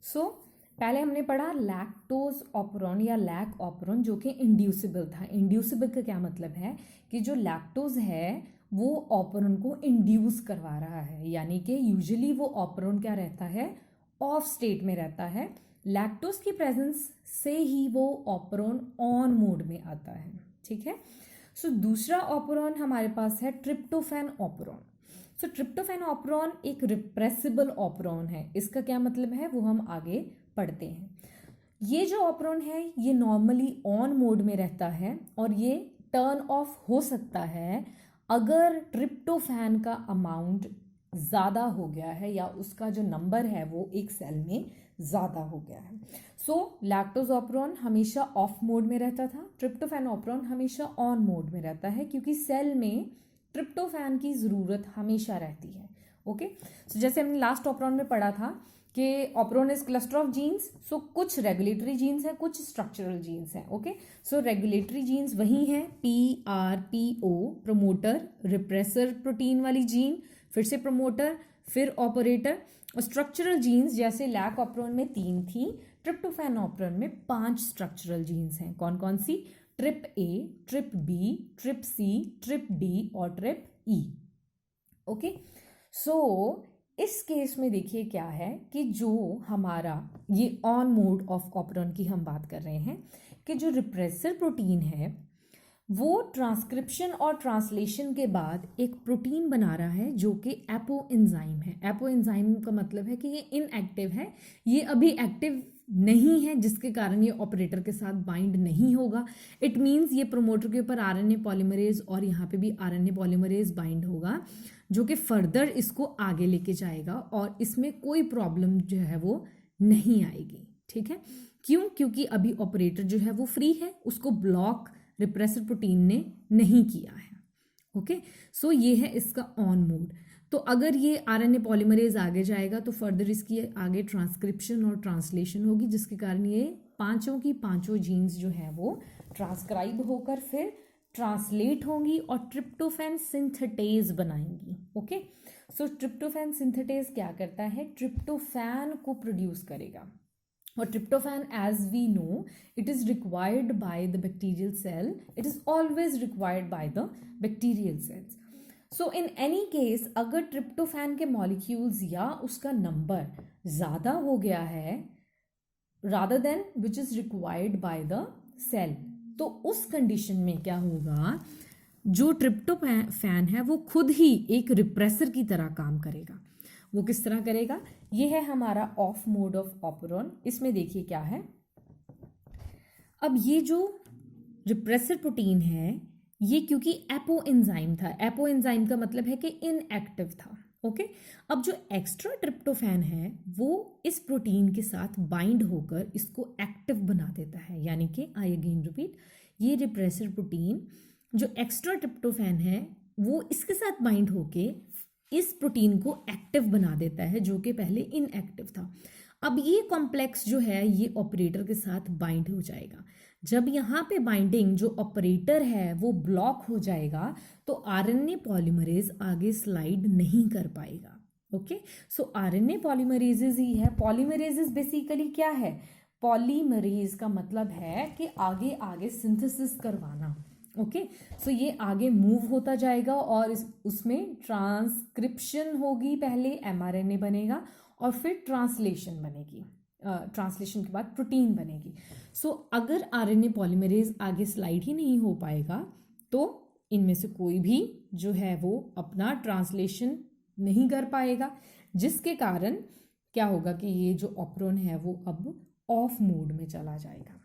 सो पहले हमने पढ़ा लैक्टोज ऑपरॉन या लैक ऑपरॉन, जो कि इंड्यूसिबल था। इंड्यूसिबल का क्या मतलब है कि जो लैक्टोज है वो ऑपरॉन को इंड्यूस करवा रहा है, यानी कि यूजुअली वो ऑपरॉन क्या रहता है, ऑफ स्टेट में रहता है। लैक्टोज की प्रेजेंस से ही वो ऑपरॉन ऑन मोड में आता है, ठीक है। सो दूसरा ऑपरॉन हमारे पास है ट्रिप्टोफैन ऑपरॉन। सो ट्रिप्टोफैन ऑपरॉन एक रिप्रेसिबल ऑपरॉन है। इसका क्या मतलब है वो हम आगे पढ़ते हैं। ये जो ऑपरॉन है ये नॉर्मली ऑन मोड में रहता है और ये टर्न ऑफ हो सकता है अगर ट्रिप्टोफैन का अमाउंट ज़्यादा हो गया है या उसका जो नंबर है वो एक सेल में ज़्यादा हो गया है। सो लैक्टोज ऑपरॉन हमेशा ऑफ मोड में रहता था, ट्रिप्टोफैन ऑपरॉन हमेशा ऑन मोड में रहता है, क्योंकि सेल में ट्रिप्टोफैन की ज़रूरत हमेशा रहती है। ओके, सो जैसे हमने लास्ट ऑपरॉन में पढ़ा था कि operon is cluster of genes. So कुछ रेगुलेटरी जीन्स हैं, कुछ स्ट्रक्चरल जीन्स हैं। ओके, सो रेगुलेटरी जीन्स वही हैं, PRPO, प्रमोटर, रिप्रेसर प्रोटीन वाली जीन, फिर से प्रमोटर, फिर ऑपरेटर। और स्ट्रक्चरल जीन्स जैसे लैक ऑपरॉन में 3 थी, ट्रिप्टोफैन ऑपरॉन में 5 स्ट्रक्चरल जीन्स हैं। कौन कौन सी? Trip A, trip B, trip C, trip D और ट्रिप E। ओके, सो इस केस में देखिए क्या है कि जो हमारा ये ऑन मोड ऑफ ऑपरॉन की हम बात कर रहे हैं कि जो रिप्रेसर प्रोटीन है वो ट्रांसक्रिप्शन और ट्रांसलेशन के बाद एक प्रोटीन बना रहा है जो कि एपो एंजाइम है। एपो एंजाइम का मतलब है कि ये इनएक्टिव है, ये अभी एक्टिव नहीं है, जिसके कारण ये ऑपरेटर के साथ बाइंड नहीं होगा। इट मीन्स ये प्रोमोटर के ऊपर आरएनए पॉलीमरेज और यहाँ पे भी आरएनए पॉलीमरेज बाइंड होगा, जो कि फर्दर इसको आगे लेके जाएगा और इसमें कोई प्रॉब्लम जो है वो नहीं आएगी, ठीक है। क्यों? क्योंकि अभी ऑपरेटर जो है वो फ्री है, उसको ब्लॉक रिप्रेसर प्रोटीन ने नहीं किया है। ओके, सो ये है इसका ऑन मोड। तो अगर ये आरएनए पॉलीमरेज आगे जाएगा तो फर्दर इसकी आगे ट्रांसक्रिप्शन और ट्रांसलेशन होगी, जिसके कारण ये पांचों की पांचों जीन्स जो है वो ट्रांसक्राइब होकर फिर ट्रांसलेट होंगी और ट्रिप्टोफैन सिंथेटेज बनाएंगी। ओके, सो ट्रिप्टोफैन सिंथेटेज क्या करता है? ट्रिप्टोफैन को प्रोड्यूस करेगा। और tryptophan, as we know, it is required by the bacterial cell. It is always required by the bacterial cells. So in any case, अगर tryptophan के molecules या उसका नंबर ज़्यादा हो गया है rather than which is required by the cell, तो उस कंडीशन में क्या होगा, जो ट्रिप्टोफैन है वो खुद ही एक रिप्रेसर की तरह काम करेगा। वो किस तरह करेगा? ये है हमारा ऑफ मोड ऑफ ऑपरॉन। इसमें देखिए क्या है, अब ये जो रिप्रेसर प्रोटीन है ये क्योंकि एपो एंजाइम था, एपो एंजाइम का मतलब है कि इनएक्टिव था। ओके, अब जो एक्स्ट्रा ट्रिप्टोफैन है वो इस प्रोटीन के साथ बाइंड होकर इसको एक्टिव बना देता है, यानी कि आई अगेन रिपीट, ये रिप्रेसर प्रोटीन जो एक्स्ट्रा ट्रिप्टोफैन है वो इसके साथ बाइंड होके इस प्रोटीन को एक्टिव बना देता है, जो कि पहले इनएक्टिव था। अब ये कॉम्प्लेक्स जो है ये ऑपरेटर के साथ बाइंड हो जाएगा। जब यहाँ पे बाइंडिंग जो ऑपरेटर है वो ब्लॉक हो जाएगा तो आरएनए पॉलीमरेज आगे स्लाइड नहीं कर पाएगा। ओके, सो आरएनए पॉलीमरेजेज ही है। पॉलीमरेजेज बेसिकली क्या है? पॉलीमरेज का मतलब है कि आगे आगे सिंथेसिस करवाना। ओके, सो ये आगे मूव होता जाएगा और उसमें ट्रांसक्रिप्शन होगी, पहले एमआरएनए बनेगा और फिर ट्रांसलेशन बनेगी, ट्रांसलेशन के बाद प्रोटीन बनेगी। सो अगर आरएनए पॉलीमरेज आगे स्लाइड ही नहीं हो पाएगा तो इनमें से कोई भी जो है वो अपना ट्रांसलेशन नहीं कर पाएगा, जिसके कारण क्या होगा कि ये जो ऑपरॉन है वो अब ऑफ मोड में चला जाएगा।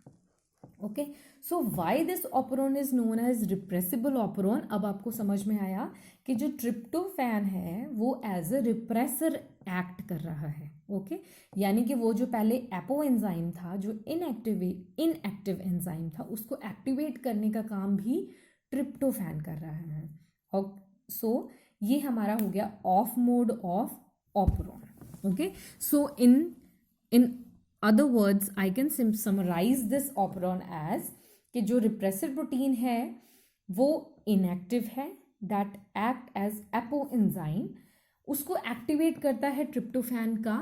Okay, so why this operon is known as repressible operon. अब आपको समझ में आया कि जो ट्रिप्टोफैन है वो एज अ रिप्रेसर एक्ट कर रहा है। ओके, यानी कि वो जो पहले एपो एंजाइम था, जो इनएक्टिव एंजाइम था, उसको एक्टिवेट करने का काम भी ट्रिप्टोफैन कर रहा है। और सो ये हमारा हो गया of mode of operon. Okay, so in other words I can summarize this operon as कि जो रिप्रेसर प्रोटीन है वो इनएक्टिव है, that act as apoenzyme, उसको एक्टिवेट करता है ट्रिप्टोफैन का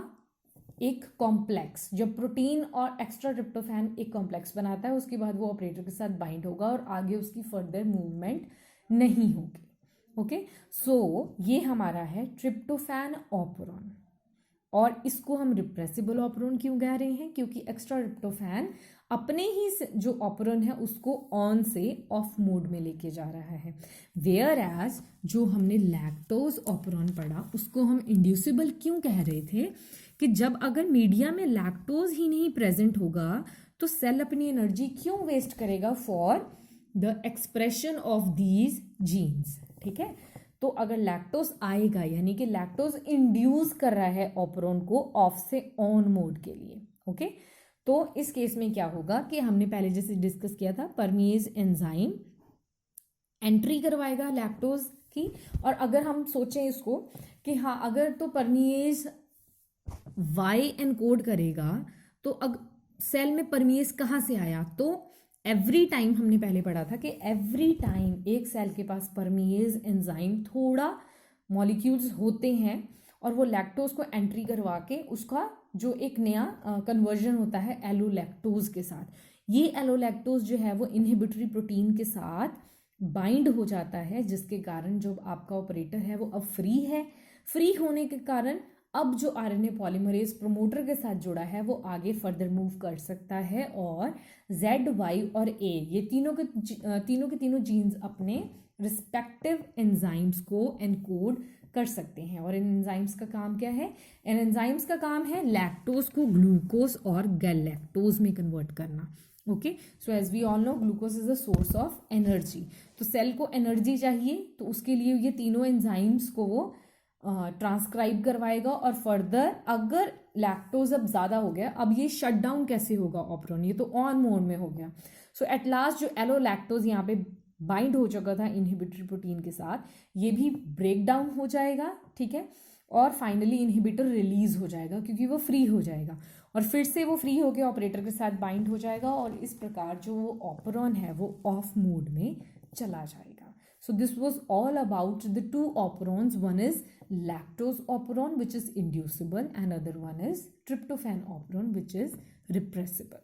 एक कॉम्प्लेक्स, जब प्रोटीन और एक्स्ट्रा ट्रिप्टोफैन एक कॉम्प्लेक्स बनाता है उसके बाद वो ऑपरेटर के साथ बाइंड होगा और आगे उसकी फर्दर मूवमेंट नहीं होगी। ओके, सो ये हमारा है ट्रिप्टोफैन ऑपरॉन, और इसको हम रिप्रेसिबल ऑपरॉन क्यों कह रहे हैं, क्योंकि एक्स्ट्रा ट्रिप्टोफैन अपने ही जो ऑपरॉन है उसको ऑन से ऑफ मोड में लेके जा रहा है। वेयर एज जो हमने लैक्टोज ऑपरॉन पढ़ा उसको हम इंड्यूसिबल क्यों कह रहे थे, कि जब अगर मीडिया में लैक्टोज ही नहीं प्रेजेंट होगा तो सेल अपनी एनर्जी क्यों वेस्ट करेगा for the expression of these genes. ठीक है, तो अगर लैक्टोज आएगा यानी कि लैक्टोज इंड्यूस कर रहा है ऑपरॉन को ऑफ से ऑन मोड के लिए। ओके, तो इस केस में क्या होगा कि हमने पहले जैसे डिस्कस किया था, परमेज एंजाइम एंट्री करवाएगा लैक्टोज की, और अगर हम सोचें इसको कि हाँ अगर तो परमेज वाई एनकोड करेगा तो सेल में परमेज कहाँ से आया, तो एवरी टाइम हमने पहले पढ़ा था कि एवरी टाइम एक सेल के पास परमेज एंजाइम थोड़ा मॉलिक्यूल्स होते हैं और वो लैक्टोज को एंट्री करवा के उसका जो एक नया कन्वर्जन होता है एलोलैक्टोज के साथ, ये एलोलैक्टोज जो है वो इनहिबिटरी प्रोटीन के साथ बाइंड हो जाता है, जिसके कारण जो आपका ऑपरेटर है वो अब फ्री है। फ्री होने के कारण अब जो आरएनए पॉलीमरेज प्रमोटर के साथ जुड़ा है वो आगे फर्दर मूव कर सकता है, और जेड वाई और ए ये तीनों के तीनों जीन्स अपने रिस्पेक्टिव एंजाइम्स को एनकोड कर सकते हैं। और इन एंजाइम्स का काम क्या है, इन एंजाइम्स का काम है लैक्टोज को ग्लूकोज और गैलेक्टोज में कन्वर्ट करना। Okay, so as we all know glucose is a source of energy, तो सेल को एनर्जी चाहिए तो उसके लिए ये तीनों एंजाइम्स को वो ट्रांसक्राइब करवाएगा, और फर्दर अगर लैक्टोज अब ज़्यादा हो गया, अब ये शट डाउन कैसे होगा ऑपरॉन, ये तो ऑन मोड में हो गया। सो एट लास्ट जो एलोलैक्टोज यहाँ पे बाइंड हो चुका था इनहिबिटरी प्रोटीन के साथ, ये भी ब्रेक डाउन हो जाएगा। ठीक है, और फाइनली इनहिबिटर रिलीज हो जाएगा क्योंकि वो फ्री हो जाएगा, और फिर से वो फ्री होकर ऑपरेटर के साथ बाइंड हो जाएगा, और इस प्रकार जो वो ऑपरॉन है वो ऑफ मोड में चला जाएगा। So this was all about the two operons. One is lactose operon, which is inducible, and other one is tryptophan operon, which is repressible.